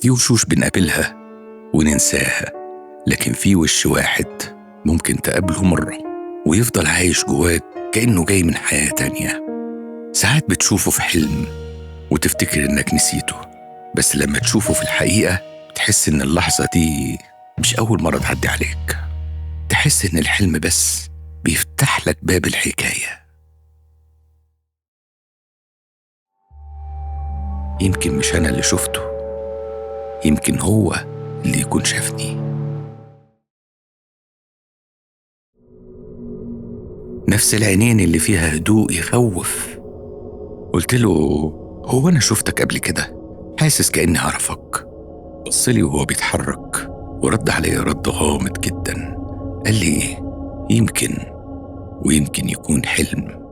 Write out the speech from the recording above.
في وشوش بنقابلها وننساها، لكن في وش واحد ممكن تقابله مرة ويفضل عايش جواك كأنه جاي من حياة تانية. ساعات بتشوفه في حلم وتفتكر إنك نسيته، بس لما تشوفه في الحقيقة تحس إن اللحظة دي مش أول مرة تعدي عليك. تحس إن الحلم بس بيفتح لك باب الحكاية. يمكن مش أنا اللي شفته، يمكن هو اللي يكون شافني. نفس العينين اللي فيها هدوء يخوف. قلت له: هو أنا شفتك قبل كده؟ حاسس كأني أعرفك. بصلي وهو بيتحرك ورد علي رد غامض جدا. قال لي: يمكن، ويمكن يكون حلم.